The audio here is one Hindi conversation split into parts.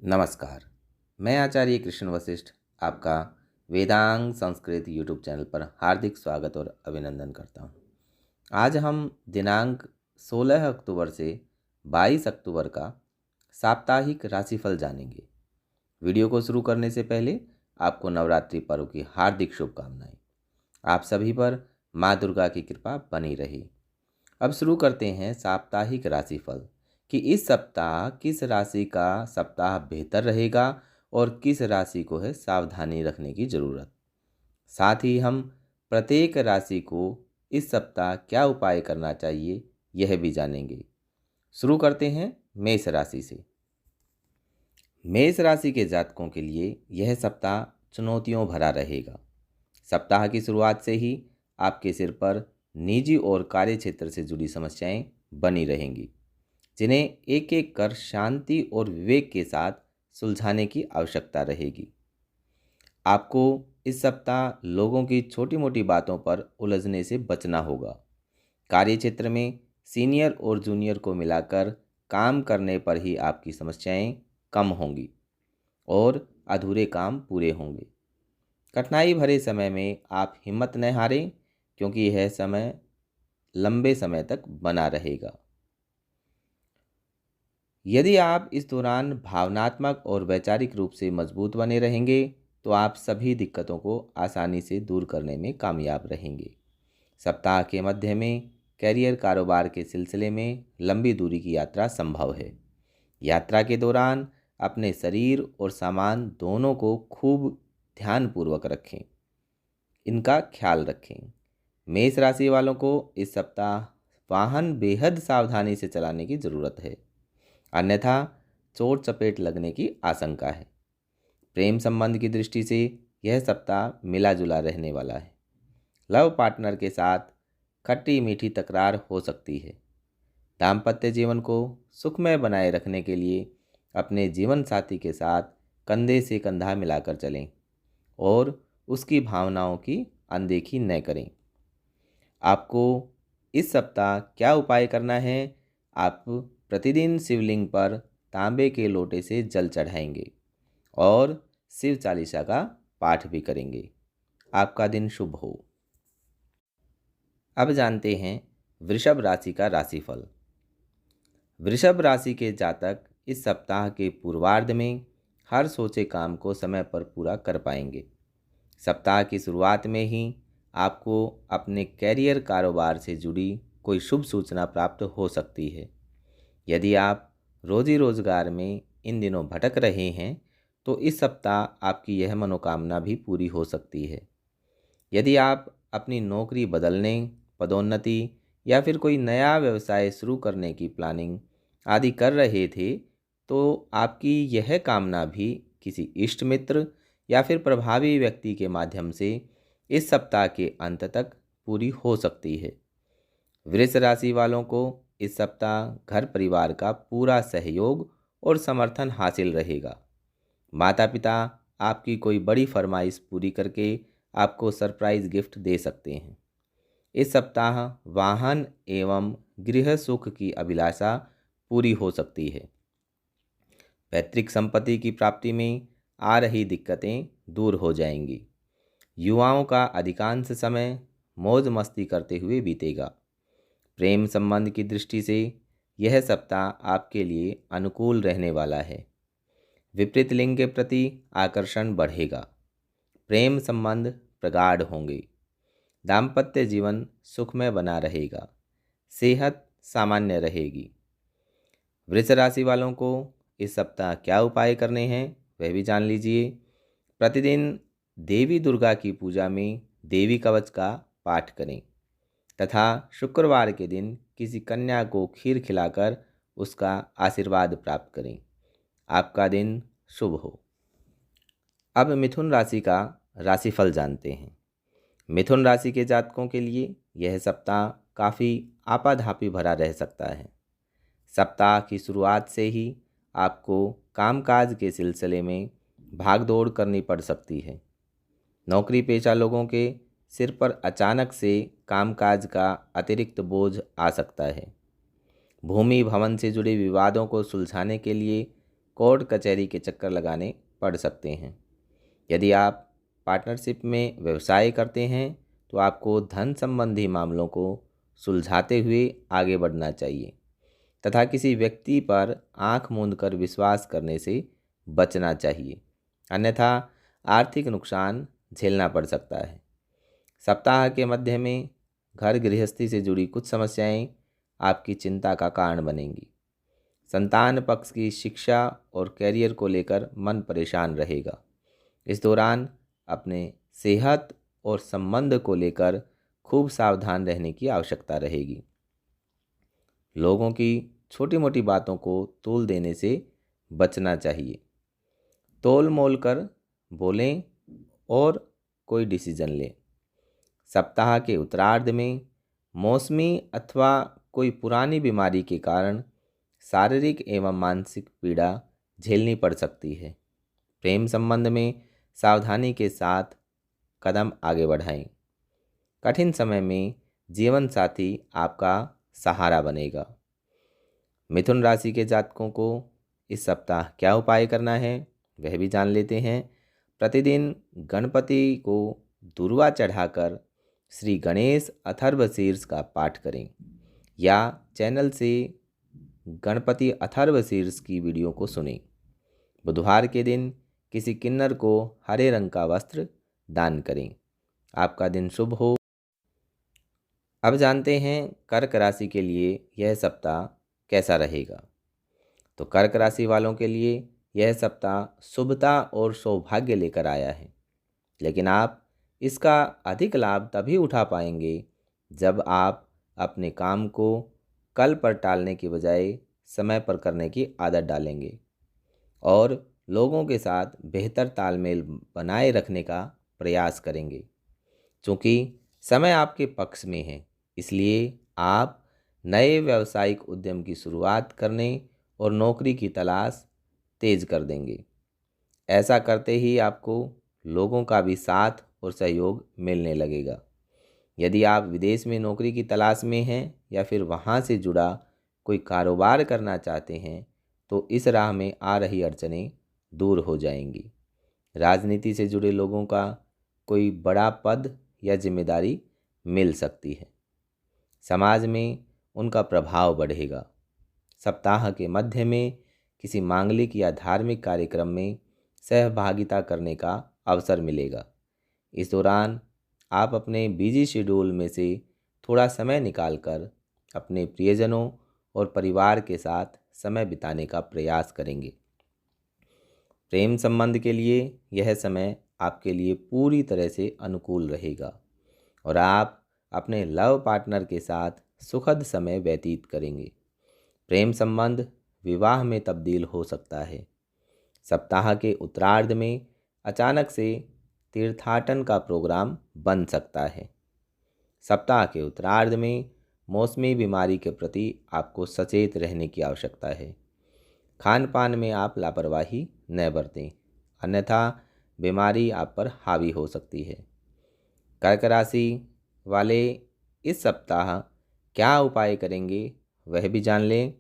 नमस्कार। मैं आचार्य कृष्ण वशिष्ठ आपका वेदांग संस्कृत यूट्यूब चैनल पर हार्दिक स्वागत और अभिनंदन करता हूं। आज हम दिनांक 16 अक्टूबर से 22 अक्टूबर का साप्ताहिक राशिफल जानेंगे। वीडियो को शुरू करने से पहले आपको नवरात्रि पर्व की हार्दिक शुभकामनाएं। आप सभी पर माँ दुर्गा की कृपा बनी रहे। अब शुरू करते हैं साप्ताहिक राशिफल कि इस सप्ताह किस राशि का सप्ताह बेहतर रहेगा और किस राशि को है सावधानी रखने की ज़रूरत। साथ ही हम प्रत्येक राशि को इस सप्ताह क्या उपाय करना चाहिए यह भी जानेंगे। शुरू करते हैं मेष राशि से। मेष राशि के जातकों के लिए यह सप्ताह चुनौतियों भरा रहेगा। सप्ताह की शुरुआत से ही आपके सिर पर निजी और कार्य क्षेत्र से जुड़ी समस्याएं बनी रहेंगी, जिन्हें एक एक कर शांति और विवेक के साथ सुलझाने की आवश्यकता रहेगी। आपको इस सप्ताह लोगों की छोटी मोटी बातों पर उलझने से बचना होगा। कार्य क्षेत्र में सीनियर और जूनियर को मिलाकर काम करने पर ही आपकी समस्याएं कम होंगी और अधूरे काम पूरे होंगे। कठिनाई भरे समय में आप हिम्मत न हारें, क्योंकि यह समय लंबे समय तक बना रहेगा। यदि आप इस दौरान भावनात्मक और वैचारिक रूप से मजबूत बने रहेंगे तो आप सभी दिक्कतों को आसानी से दूर करने में कामयाब रहेंगे। सप्ताह के मध्य में कैरियर कारोबार के सिलसिले में लंबी दूरी की यात्रा संभव है। यात्रा के दौरान अपने शरीर और सामान दोनों को खूब ध्यानपूर्वक रखें, इनका ख्याल रखें। मेष राशि वालों को इस सप्ताह वाहन बेहद सावधानी से चलाने की ज़रूरत है, अन्यथा चोट चपेट लगने की आशंका है। प्रेम संबंध की दृष्टि से यह सप्ताह मिला जुला रहने वाला है। लव पार्टनर के साथ खट्टी मीठी तकरार हो सकती है। दाम्पत्य जीवन को सुखमय बनाए रखने के लिए अपने जीवन साथी के साथ कंधे से कंधा मिलाकर चलें और उसकी भावनाओं की अनदेखी न करें। आपको इस सप्ताह क्या उपाय करना है? आप प्रतिदिन शिवलिंग पर तांबे के लोटे से जल चढ़ाएंगे और शिव चालीसा का पाठ भी करेंगे। आपका दिन शुभ हो। अब जानते हैं वृषभ राशि का राशिफल। वृषभ राशि के जातक इस सप्ताह के पूर्वार्ध में हर सोचे काम को समय पर पूरा कर पाएंगे। सप्ताह की शुरुआत में ही आपको अपने कैरियर कारोबार से जुड़ी कोई शुभ सूचना प्राप्त हो सकती है। यदि आप रोजी रोजगार में इन दिनों भटक रहे हैं तो इस सप्ताह आपकी यह मनोकामना भी पूरी हो सकती है। यदि आप अपनी नौकरी बदलने, पदोन्नति या फिर कोई नया व्यवसाय शुरू करने की प्लानिंग आदि कर रहे थे तो आपकी यह कामना भी किसी इष्ट मित्र या फिर प्रभावी व्यक्ति के माध्यम से इस सप्ताह के अंत तक पूरी हो सकती है। वृष राशि वालों को इस सप्ताह घर परिवार का पूरा सहयोग और समर्थन हासिल रहेगा। माता पिता आपकी कोई बड़ी फरमाइश पूरी करके आपको सरप्राइज गिफ्ट दे सकते हैं। इस सप्ताह वाहन एवं गृह सुख की अभिलाषा पूरी हो सकती है। पैतृक संपत्ति की प्राप्ति में आ रही दिक्कतें दूर हो जाएंगी। युवाओं का अधिकांश समय मौज मस्ती करते हुए बीतेगा। प्रेम संबंध की दृष्टि से यह सप्ताह आपके लिए अनुकूल रहने वाला है। विपरीत लिंग के प्रति आकर्षण बढ़ेगा। प्रेम संबंध प्रगाढ़ होंगे। दाम्पत्य जीवन सुखमय बना रहेगा। सेहत सामान्य रहेगी। वृष राशि वालों को इस सप्ताह क्या उपाय करने हैं वह भी जान लीजिए। प्रतिदिन देवी दुर्गा की पूजा में देवी कवच का पाठ करें तथा शुक्रवार के दिन किसी कन्या को खीर खिलाकर उसका आशीर्वाद प्राप्त करें। आपका दिन शुभ हो। अब मिथुन राशि का राशिफल जानते हैं। मिथुन राशि के जातकों के लिए यह सप्ताह काफ़ी आपाधापी भरा रह सकता है। सप्ताह की शुरुआत से ही आपको कामकाज के सिलसिले में भागदौड़ करनी पड़ सकती है। नौकरी पेशा लोगों के सिर पर अचानक से कामकाज का अतिरिक्त बोझ आ सकता है। भूमि भवन से जुड़े विवादों को सुलझाने के लिए कोर्ट कचहरी के चक्कर लगाने पड़ सकते हैं। यदि आप पार्टनरशिप में व्यवसाय करते हैं तो आपको धन संबंधी मामलों को सुलझाते हुए आगे बढ़ना चाहिए तथा किसी व्यक्ति पर आंख मूंद कर विश्वास करने से बचना चाहिए, अन्यथा आर्थिक नुकसान झेलना पड़ सकता है। सप्ताह के मध्य में घर गृहस्थी से जुड़ी कुछ समस्याएं आपकी चिंता का कारण बनेंगी। संतान पक्ष की शिक्षा और कैरियर को लेकर मन परेशान रहेगा। इस दौरान अपने सेहत और संबंध को लेकर खूब सावधान रहने की आवश्यकता रहेगी। लोगों की छोटी मोटी बातों को तूल देने से बचना चाहिए। तोल मोल कर बोलें और कोई डिसीजन लें। सप्ताह के उत्तरार्ध में मौसमी अथवा कोई पुरानी बीमारी के कारण शारीरिक एवं मानसिक पीड़ा झेलनी पड़ सकती है। प्रेम संबंध में सावधानी के साथ कदम आगे बढ़ाएं। कठिन समय में जीवन साथी आपका सहारा बनेगा। मिथुन राशि के जातकों को इस सप्ताह क्या उपाय करना है वह भी जान लेते हैं। प्रतिदिन गणपति को दूर्वा चढ़ाकर श्री गणेश अथर्वशीर्ष का पाठ करें या चैनल से गणपति अथर्वशीर्ष की वीडियो को सुनें। बुधवार के दिन किसी किन्नर को हरे रंग का वस्त्र दान करें। आपका दिन शुभ हो। अब जानते हैं कर्क राशि के लिए यह सप्ताह कैसा रहेगा। तो कर्क राशि वालों के लिए यह सप्ताह शुभता और सौभाग्य लेकर आया है, लेकिन आप इसका अधिक लाभ तभी उठा पाएंगे जब आप अपने काम को कल पर टालने की बजाय समय पर करने की आदत डालेंगे और लोगों के साथ बेहतर तालमेल बनाए रखने का प्रयास करेंगे। चूँकि समय आपके पक्ष में है, इसलिए आप नए व्यावसायिक उद्यम की शुरुआत करने और नौकरी की तलाश तेज कर देंगे। ऐसा करते ही आपको लोगों का भी साथ और सहयोग मिलने लगेगा। यदि आप विदेश में नौकरी की तलाश में हैं या फिर वहाँ से जुड़ा कोई कारोबार करना चाहते हैं तो इस राह में आ रही अड़चनें दूर हो जाएंगी। राजनीति से जुड़े लोगों का कोई बड़ा पद या जिम्मेदारी मिल सकती है। समाज में उनका प्रभाव बढ़ेगा। सप्ताह के मध्य में किसी मांगलिक या धार्मिक कार्यक्रम में सहभागिता करने का अवसर मिलेगा। इस दौरान आप अपने बिजी शेड्यूल में से थोड़ा समय निकालकर अपने प्रियजनों और परिवार के साथ समय बिताने का प्रयास करेंगे। प्रेम संबंध के लिए यह समय आपके लिए पूरी तरह से अनुकूल रहेगा और आप अपने लव पार्टनर के साथ सुखद समय व्यतीत करेंगे। प्रेम संबंध विवाह में तब्दील हो सकता है। सप्ताह के उत्तरार्ध में अचानक से तीर्थाटन का प्रोग्राम बन सकता है। सप्ताह के उत्तरार्ध में मौसमी बीमारी के प्रति आपको सचेत रहने की आवश्यकता है। खान पान में आप लापरवाही न बरतें, अन्यथा बीमारी आप पर हावी हो सकती है। कर्क राशि वाले इस सप्ताह क्या उपाय करेंगे वह भी जान लें।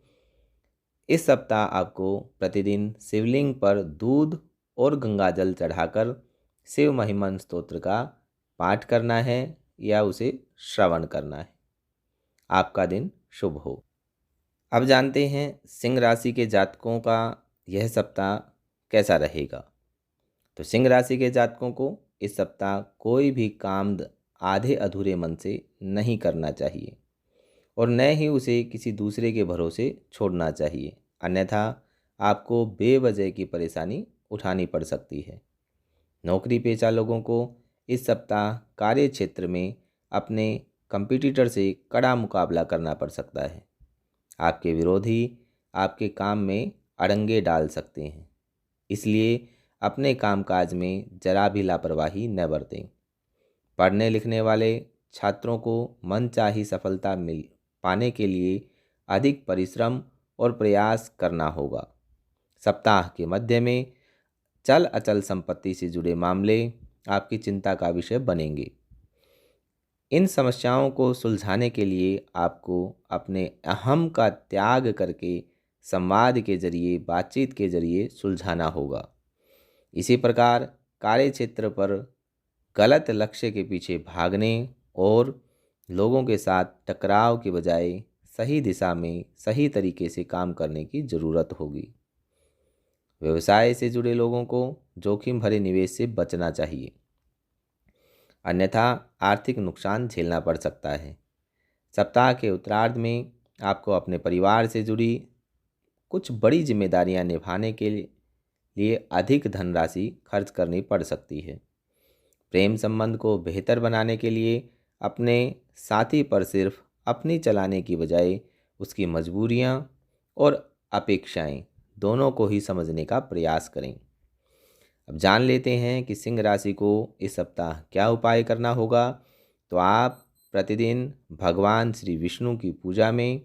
इस सप्ताह आपको प्रतिदिन शिवलिंग पर दूध और गंगाजल चढ़ाकर शिव महिमन स्तोत्र का पाठ करना है या उसे श्रवण करना है। आपका दिन शुभ हो। अब जानते हैं सिंह राशि के जातकों का यह सप्ताह कैसा रहेगा। तो सिंह राशि के जातकों को इस सप्ताह कोई भी काम आधे अधूरे मन से नहीं करना चाहिए और न ही उसे किसी दूसरे के भरोसे छोड़ना चाहिए, अन्यथा आपको बेवजह की परेशानी उठानी पड़ सकती है। नौकरी पेशा लोगों को इस सप्ताह कार्य क्षेत्र में अपने कंपटीटर से कड़ा मुकाबला करना पड़ सकता है। आपके विरोधी आपके काम में अड़ंगे डाल सकते हैं, इसलिए अपने कामकाज में जरा भी लापरवाही न बरतें। पढ़ने लिखने वाले छात्रों को मनचाही सफलता मिल पाने के लिए अधिक परिश्रम और प्रयास करना होगा। सप्ताह के मध्य में चल अचल संपत्ति से जुड़े मामले आपकी चिंता का विषय बनेंगे। इन समस्याओं को सुलझाने के लिए आपको अपने अहम का त्याग करके संवाद के जरिए, बातचीत के जरिए सुलझाना होगा। इसी प्रकार कार्य क्षेत्र पर गलत लक्ष्य के पीछे भागने और लोगों के साथ टकराव के बजाय सही दिशा में सही तरीके से काम करने की ज़रूरत होगी। व्यवसाय से जुड़े लोगों को जोखिम भरे निवेश से बचना चाहिए, अन्यथा आर्थिक नुकसान झेलना पड़ सकता है। सप्ताह के उत्तरार्ध में आपको अपने परिवार से जुड़ी कुछ बड़ी जिम्मेदारियां निभाने के लिए अधिक धनराशि खर्च करनी पड़ सकती है। प्रेम संबंध को बेहतर बनाने के लिए अपने साथी पर सिर्फ अपनी चलाने की बजाय उसकी मजबूरियां और अपेक्षाएं दोनों को ही समझने का प्रयास करें। अब जान लेते हैं कि सिंह राशि को इस सप्ताह क्या उपाय करना होगा। तो आप प्रतिदिन भगवान श्री विष्णु की पूजा में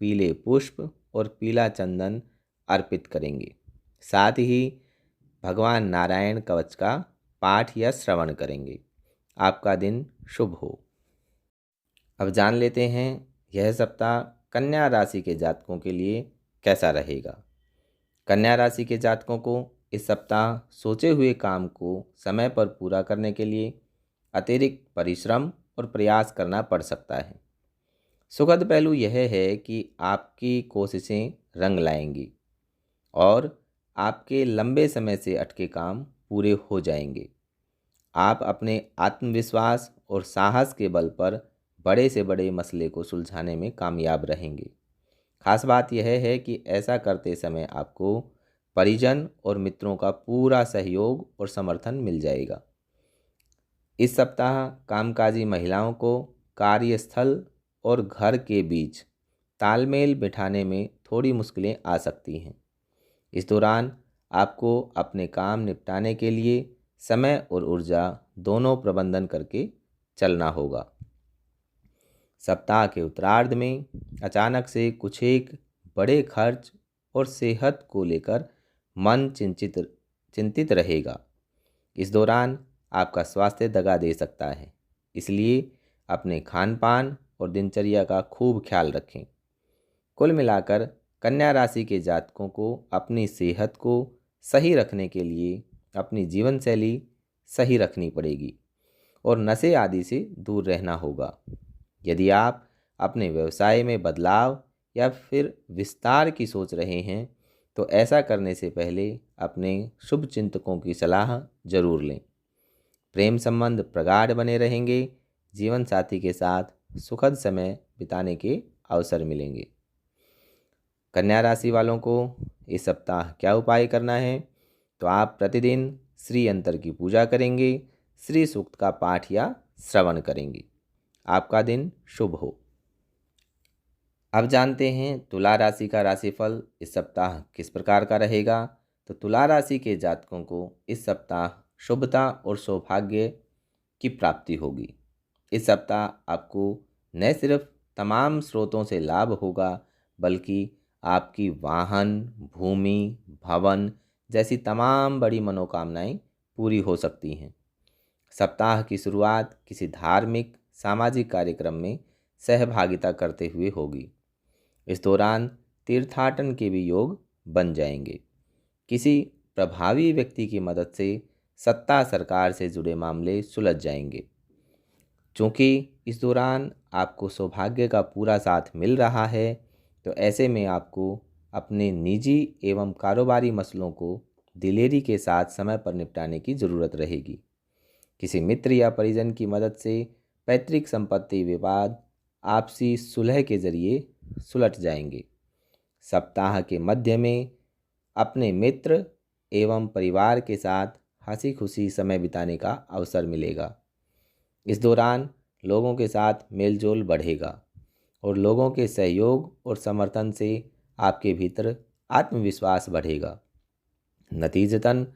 पीले पुष्प और पीला चंदन अर्पित करेंगे। साथ ही भगवान नारायण कवच का पाठ या श्रवण करेंगे। आपका दिन शुभ हो। अब जान लेते हैं यह सप्ताह कन्या राशि के जातकों के लिए कैसा रहेगा। कन्या राशि के जातकों को इस सप्ताह सोचे हुए काम को समय पर पूरा करने के लिए अतिरिक्त परिश्रम और प्रयास करना पड़ सकता है। सुखद पहलू यह है कि आपकी कोशिशें रंग लाएंगी और आपके लंबे समय से अटके काम पूरे हो जाएंगे। आप अपने आत्मविश्वास और साहस के बल पर बड़े से बड़े मसले को सुलझाने में कामयाब रहेंगे। खास बात यह है कि ऐसा करते समय आपको परिजन और मित्रों का पूरा सहयोग और समर्थन मिल जाएगा। इस सप्ताह कामकाजी महिलाओं को कार्यस्थल और घर के बीच तालमेल बिठाने में थोड़ी मुश्किलें आ सकती हैं। इस दौरान आपको अपने काम निपटाने के लिए समय और ऊर्जा दोनों प्रबंधन करके चलना होगा। सप्ताह के उत्तरार्ध में अचानक से कुछ एक बड़े खर्च और सेहत को लेकर मन चिंतित रहेगा। इस दौरान आपका स्वास्थ्य दगा दे सकता है, इसलिए अपने खान पान और दिनचर्या का खूब ख्याल रखें। कुल मिलाकर कन्या राशि के जातकों को अपनी सेहत को सही रखने के लिए अपनी जीवन शैली सही रखनी पड़ेगी और नशे आदि से दूर रहना होगा। यदि आप अपने व्यवसाय में बदलाव या फिर विस्तार की सोच रहे हैं तो ऐसा करने से पहले अपने शुभ चिंतकों की सलाह जरूर लें। प्रेम संबंध प्रगाढ़ बने रहेंगे। जीवन साथी के साथ सुखद समय बिताने के अवसर मिलेंगे। कन्या राशि वालों को इस सप्ताह क्या उपाय करना है। तो आप प्रतिदिन श्री यंत्र की पूजा करेंगे, श्री सूक्त का पाठ या श्रवण करेंगे। आपका दिन शुभ हो। अब जानते हैं तुला राशि का राशिफल इस सप्ताह किस प्रकार का रहेगा। तो तुला राशि के जातकों को इस सप्ताह शुभता और सौभाग्य की प्राप्ति होगी। इस सप्ताह आपको न सिर्फ तमाम स्रोतों से लाभ होगा, बल्कि आपकी वाहन, भूमि, भवन जैसी तमाम बड़ी मनोकामनाएं पूरी हो सकती हैं। सप्ताह की शुरुआत किसी धार्मिक सामाजिक कार्यक्रम में सहभागिता करते हुए होगी। इस दौरान तीर्थाटन के भी योग बन जाएंगे। किसी प्रभावी व्यक्ति की मदद से सत्ता सरकार से जुड़े मामले सुलझ जाएंगे। चूँकि इस दौरान आपको सौभाग्य का पूरा साथ मिल रहा है, तो ऐसे में आपको अपने निजी एवं कारोबारी मसलों को दिलेरी के साथ समय पर निपटाने की ज़रूरत रहेगी। किसी मित्र या परिजन की मदद से पैतृक संपत्ति विवाद आपसी सुलह के जरिए सुलझ जाएंगे। सप्ताह के मध्य में अपने मित्र एवं परिवार के साथ हंसी खुशी समय बिताने का अवसर मिलेगा। इस दौरान लोगों के साथ मेलजोल बढ़ेगा और लोगों के सहयोग और समर्थन से आपके भीतर आत्मविश्वास बढ़ेगा। नतीजतन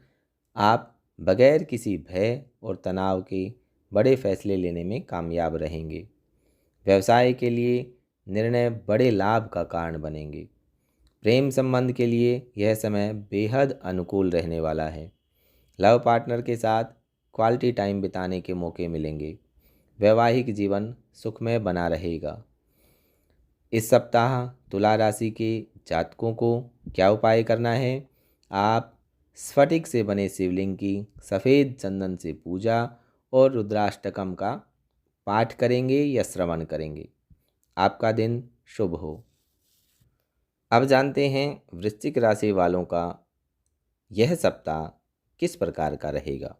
आप बगैर किसी भय और तनाव के बड़े फैसले लेने में कामयाब रहेंगे। व्यवसाय के लिए निर्णय बड़े लाभ का कारण बनेंगे। प्रेम संबंध के लिए यह समय बेहद अनुकूल रहने वाला है। लव पार्टनर के साथ क्वालिटी टाइम बिताने के मौके मिलेंगे। वैवाहिक जीवन सुखमय बना रहेगा। इस सप्ताह तुला राशि के जातकों को क्या उपाय करना है? आप स्फटिक से बने शिवलिंग की सफ़ेद चंदन से पूजा और रुद्राष्टकम का पाठ करेंगे या श्रवण करेंगे। आपका दिन शुभ हो। अब जानते हैं वृश्चिक राशि वालों का यह सप्ताह किस प्रकार का रहेगा।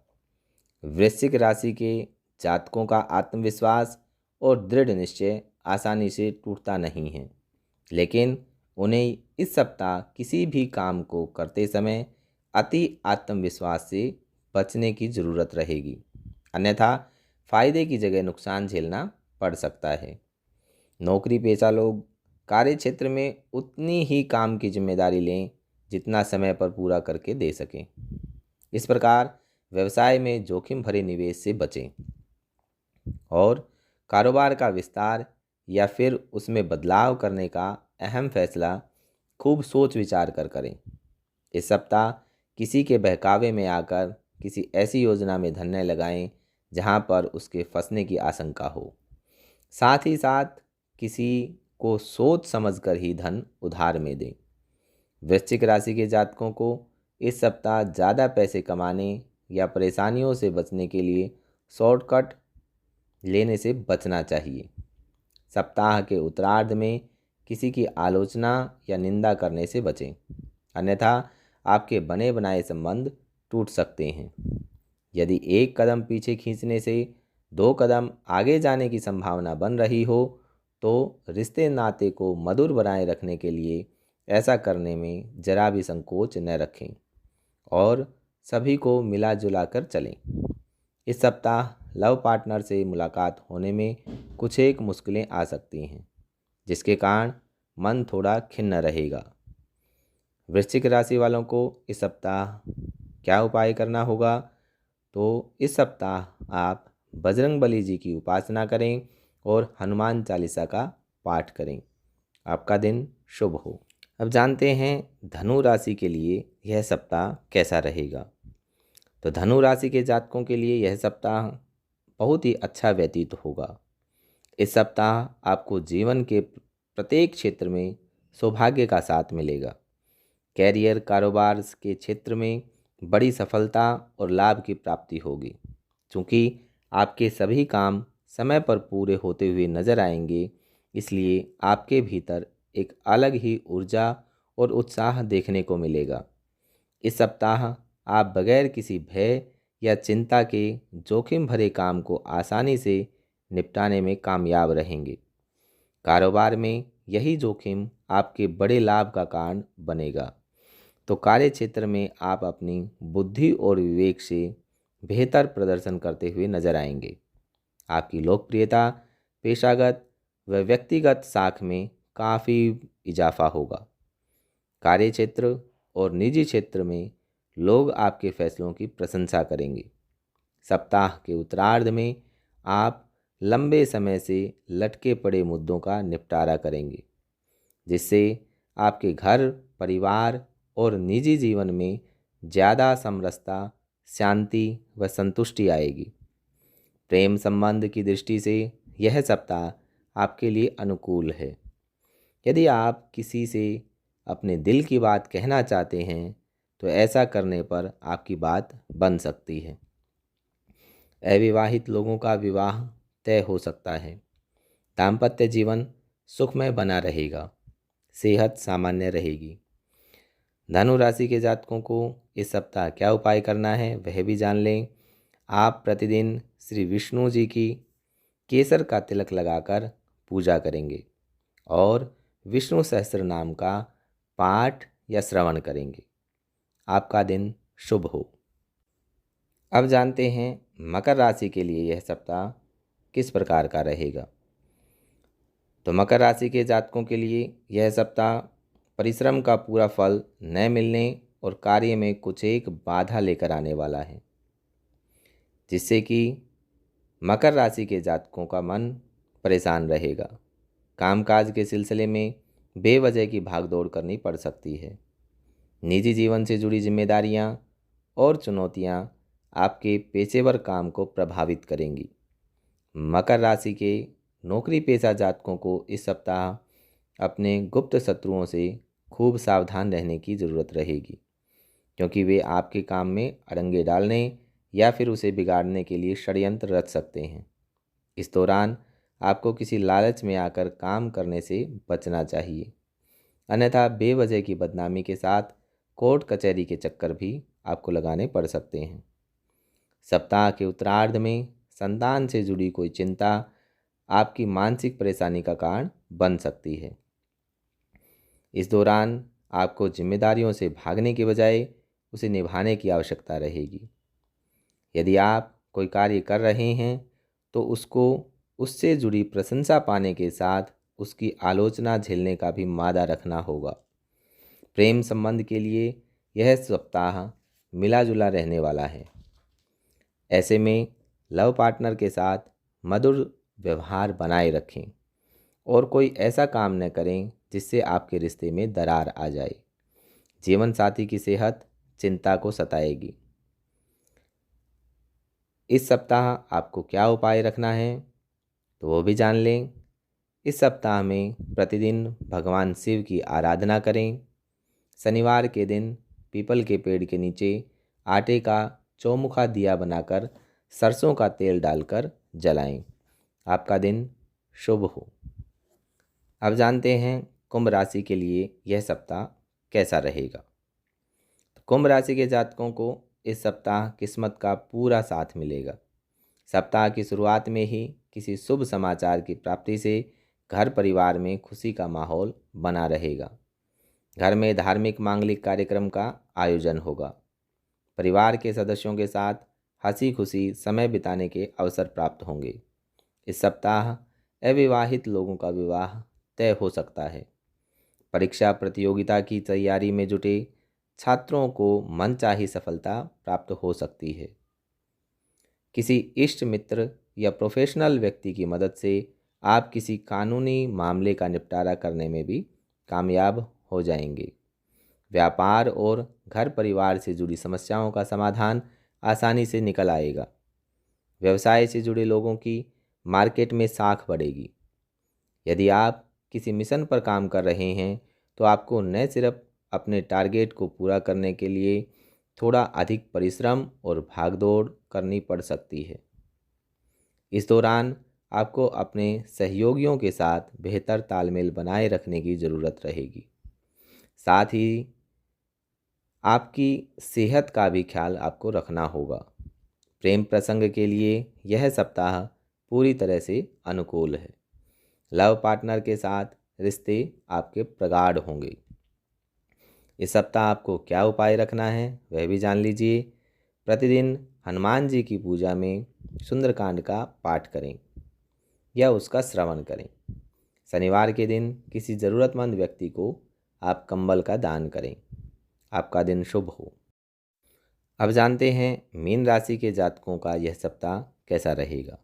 वृश्चिक राशि के जातकों का आत्मविश्वास और दृढ़ निश्चय आसानी से टूटता नहीं है, लेकिन उन्हें इस सप्ताह किसी भी काम को करते समय अति आत्मविश्वास से बचने की ज़रूरत रहेगी, अन्यथा फायदे की जगह नुकसान झेलना पड़ सकता है। नौकरी पेशा लोग कार्य क्षेत्र में उतनी ही काम की जिम्मेदारी लें जितना समय पर पूरा करके दे सकें। इस प्रकार व्यवसाय में जोखिम भरे निवेश से बचें और कारोबार का विस्तार या फिर उसमें बदलाव करने का अहम फैसला खूब सोच विचार कर करें। इस सप्ताह किसी के बहकावे में आकर किसी ऐसी योजना में धन न लगाएं जहां पर उसके फंसने की आशंका हो। साथ ही साथ किसी को सोच समझकर ही धन उधार में दें। वृश्चिक राशि के जातकों को इस सप्ताह ज़्यादा पैसे कमाने या परेशानियों से बचने के लिए शॉर्टकट लेने से बचना चाहिए। सप्ताह के उत्तरार्ध में किसी की आलोचना या निंदा करने से बचें, अन्यथा आपके बने बनाए संबंध टूट सकते हैं। यदि एक कदम पीछे खींचने से 2 कदम आगे जाने की संभावना बन रही हो तो रिश्ते नाते को मधुर बनाए रखने के लिए ऐसा करने में जरा भी संकोच न रखें और सभी को मिला जुला कर चलें। इस सप्ताह लव पार्टनर से मुलाकात होने में कुछ एक मुश्किलें आ सकती हैं, जिसके कारण मन थोड़ा खिन्न रहेगा। वृश्चिक राशि वालों को इस सप्ताह क्या उपाय करना होगा? तो इस सप्ताह आप बजरंगबली जी की उपासना करें और हनुमान चालीसा का पाठ करें। आपका दिन शुभ हो। अब जानते हैं धनु राशि के लिए यह सप्ताह कैसा रहेगा। तो धनु राशि के जातकों के लिए यह सप्ताह बहुत ही अच्छा व्यतीत होगा। इस सप्ताह आपको जीवन के प्रत्येक क्षेत्र में सौभाग्य का साथ मिलेगा। कैरियर कारोबार के क्षेत्र में बड़ी सफलता और लाभ की प्राप्ति होगी। चूँकि आपके सभी काम समय पर पूरे होते हुए नजर आएंगे, इसलिए आपके भीतर एक अलग ही ऊर्जा और उत्साह देखने को मिलेगा। इस सप्ताह आप बगैर किसी भय या चिंता के जोखिम भरे काम को आसानी से निपटाने में कामयाब रहेंगे। कारोबार में यही जोखिम आपके बड़े लाभ का कारण बनेगा। तो कार्य क्षेत्र में आप अपनी बुद्धि और विवेक से बेहतर प्रदर्शन करते हुए नजर आएंगे। आपकी लोकप्रियता पेशागत व व्यक्तिगत साख में काफ़ी इजाफा होगा। कार्य क्षेत्र और निजी क्षेत्र में लोग आपके फैसलों की प्रशंसा करेंगे। सप्ताह के उत्तरार्ध में आप लंबे समय से लटके पड़े मुद्दों का निपटारा करेंगे, जिससे आपके घर परिवार और निजी जीवन में ज़्यादा समरसता शांति व संतुष्टि आएगी। प्रेम संबंध की दृष्टि से यह सप्ताह आपके लिए अनुकूल है। यदि आप किसी से अपने दिल की बात कहना चाहते हैं तो ऐसा करने पर आपकी बात बन सकती है। अविवाहित लोगों का विवाह तय हो सकता है। दाम्पत्य जीवन सुखमय बना रहेगा। सेहत सामान्य रहेगी। धनु राशि के जातकों को इस सप्ताह क्या उपाय करना है वह भी जान लें। आप प्रतिदिन श्री विष्णु जी की केसर का तिलक लगाकर पूजा करेंगे और विष्णु सहस्त्र नाम का पाठ या श्रवण करेंगे। आपका दिन शुभ हो। अब जानते हैं मकर राशि के लिए यह सप्ताह किस प्रकार का रहेगा। तो मकर राशि के जातकों के लिए यह सप्ताह परिश्रम का पूरा फल न मिलने और कार्य में कुछ एक बाधा लेकर आने वाला है, जिससे कि मकर राशि के जातकों का मन परेशान रहेगा। कामकाज के सिलसिले में बेवजह की भागदौड़ करनी पड़ सकती है। निजी जीवन से जुड़ी जिम्मेदारियां और चुनौतियां आपके पेशेवर काम को प्रभावित करेंगी। मकर राशि के नौकरी पेशा जातकों को इस सप्ताह अपने गुप्त शत्रुओं से खूब सावधान रहने की ज़रूरत रहेगी, क्योंकि वे आपके काम में अड़ंगे डालने या फिर उसे बिगाड़ने के लिए षड्यंत्र रच सकते हैं। इस दौरान आपको किसी लालच में आकर काम करने से बचना चाहिए, अन्यथा बेवजह की बदनामी के साथ कोर्ट कचहरी के चक्कर भी आपको लगाने पड़ सकते हैं। सप्ताह के उत्तरार्ध में संतान से जुड़ी कोई चिंता आपकी मानसिक परेशानी का कारण बन सकती है। इस दौरान आपको जिम्मेदारियों से भागने के बजाय उसे निभाने की आवश्यकता रहेगी। यदि आप कोई कार्य कर रहे हैं तो उसको उससे जुड़ी प्रशंसा पाने के साथ उसकी आलोचना झेलने का भी मादा रखना होगा। प्रेम संबंध के लिए यह सप्ताह मिला जुला रहने वाला है। ऐसे में लव पार्टनर के साथ मधुर व्यवहार बनाए रखें और कोई ऐसा काम न करें जिससे आपके रिश्ते में दरार आ जाए। जीवन साथी की सेहत चिंता को सताएगी। इस सप्ताह आपको क्या उपाय रखना है तो वो भी जान लें। इस सप्ताह में प्रतिदिन भगवान शिव की आराधना करें। शनिवार के दिन पीपल के पेड़ के नीचे आटे का चौमुखा दिया बनाकर सरसों का तेल डालकर जलाएं। आपका दिन शुभ हो। अब जानते हैं कुंभ राशि के लिए यह सप्ताह कैसा रहेगा। तो कुंभ राशि के जातकों को इस सप्ताह किस्मत का पूरा साथ मिलेगा। सप्ताह की शुरुआत में ही किसी शुभ समाचार की प्राप्ति से घर परिवार में खुशी का माहौल बना रहेगा। घर में धार्मिक मांगलिक कार्यक्रम का आयोजन होगा। परिवार के सदस्यों के साथ हंसी खुशी समय बिताने के अवसर प्राप्त होंगे। इस सप्ताह अविवाहित लोगों का विवाह तय हो सकता है। परीक्षा प्रतियोगिता की तैयारी में जुटे छात्रों को मनचाही सफलता प्राप्त हो सकती है। किसी इष्ट मित्र या प्रोफेशनल व्यक्ति की मदद से आप किसी कानूनी मामले का निपटारा करने में भी कामयाब हो जाएंगे। व्यापार और घर परिवार से जुड़ी समस्याओं का समाधान आसानी से निकल आएगा। व्यवसाय से जुड़े लोगों की मार्केट में साख बढ़ेगी। यदि आप किसी मिशन पर काम कर रहे हैं तो आपको न सिर्फ अपने टारगेट को पूरा करने के लिए थोड़ा अधिक परिश्रम और भागदौड़ करनी पड़ सकती है। इस दौरान आपको अपने सहयोगियों के साथ बेहतर तालमेल बनाए रखने की ज़रूरत रहेगी। साथ ही आपकी सेहत का भी ख्याल आपको रखना होगा। प्रेम प्रसंग के लिए यह सप्ताह पूरी तरह से अनुकूल है। लव पार्टनर के साथ रिश्ते आपके प्रगाढ़ होंगे। इस सप्ताह आपको क्या उपाय रखना है वह भी जान लीजिए। प्रतिदिन हनुमान जी की पूजा में सुंदरकांड का पाठ करें या उसका श्रवण करें। शनिवार के दिन किसी ज़रूरतमंद व्यक्ति को आप कंबल का दान करें। आपका दिन शुभ हो। अब जानते हैं मीन राशि के जातकों का यह सप्ताह कैसा रहेगा।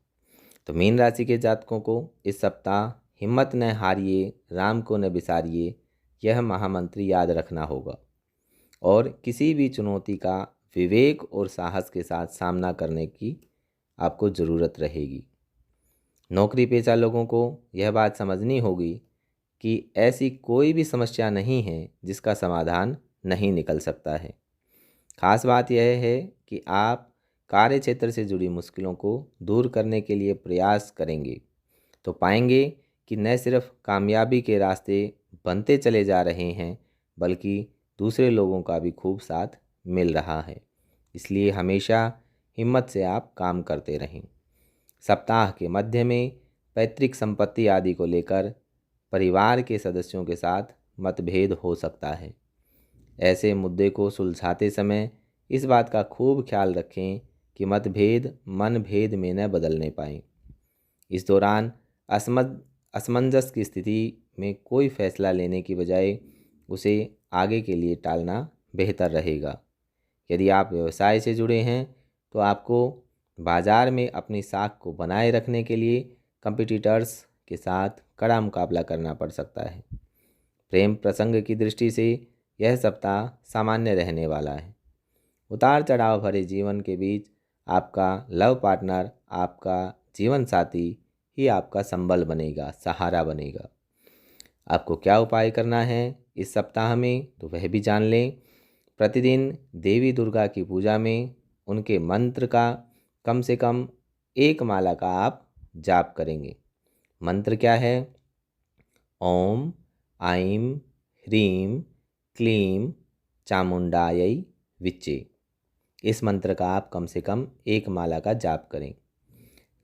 तो मीन राशि के जातकों को इस सप्ताह हिम्मत न हारिए, राम को न बिसारिए, यह महामंत्र याद रखना होगा और किसी भी चुनौती का विवेक और साहस के साथ सामना करने की आपको ज़रूरत रहेगी। नौकरी पेशा लोगों को यह बात समझनी होगी कि ऐसी कोई भी समस्या नहीं है जिसका समाधान नहीं निकल सकता है। खास बात यह है कि आप कार्य क्षेत्र से जुड़ी मुश्किलों को दूर करने के लिए प्रयास करेंगे तो पाएंगे कि न सिर्फ कामयाबी के रास्ते बनते चले जा रहे हैं बल्कि दूसरे लोगों का भी खूब साथ मिल रहा है। इसलिए हमेशा हिम्मत से आप काम करते रहें। सप्ताह के मध्य में पैतृक संपत्ति आदि को लेकर परिवार के सदस्यों के साथ मतभेद हो सकता है। ऐसे मुद्दे को सुलझाते समय इस बात का खूब ख्याल रखें कि मतभेद मनभेद में न बदलने पाएँ। इस दौरान असमंजस की स्थिति में कोई फैसला लेने की बजाय उसे आगे के लिए टालना बेहतर रहेगा। यदि आप व्यवसाय से जुड़े हैं तो आपको बाज़ार में अपनी साख को बनाए रखने के लिए कंपटीटर्स के साथ कड़ा मुकाबला करना पड़ सकता है। प्रेम प्रसंग की दृष्टि से यह सप्ताह सामान्य रहने वाला है। उतार चढ़ाव भरे जीवन के बीच आपका लव पार्टनर, आपका जीवन साथी ही आपका संबल बनेगा, सहारा बनेगा। आपको क्या उपाय करना है इस सप्ताह में तो वह भी जान लें। प्रतिदिन देवी दुर्गा की पूजा में उनके मंत्र का कम से कम एक माला का आप जाप करेंगे। मंत्र क्या है? ओम ऐं ह्रीं क्लीं चामुंडायै विच्चे। इस मंत्र का आप कम से कम एक माला का जाप करें।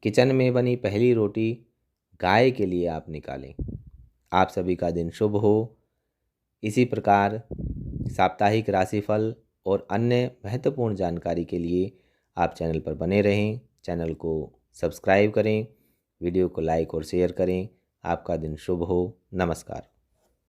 किचन में बनी पहली रोटी गाय के लिए आप निकालें। आप सभी का दिन शुभ हो। इसी प्रकार साप्ताहिक राशिफल और अन्य महत्वपूर्ण जानकारी के लिए आप चैनल पर बने रहें। चैनल को सब्सक्राइब करें, वीडियो को लाइक और शेयर करें। आपका दिन शुभ हो। नमस्कार।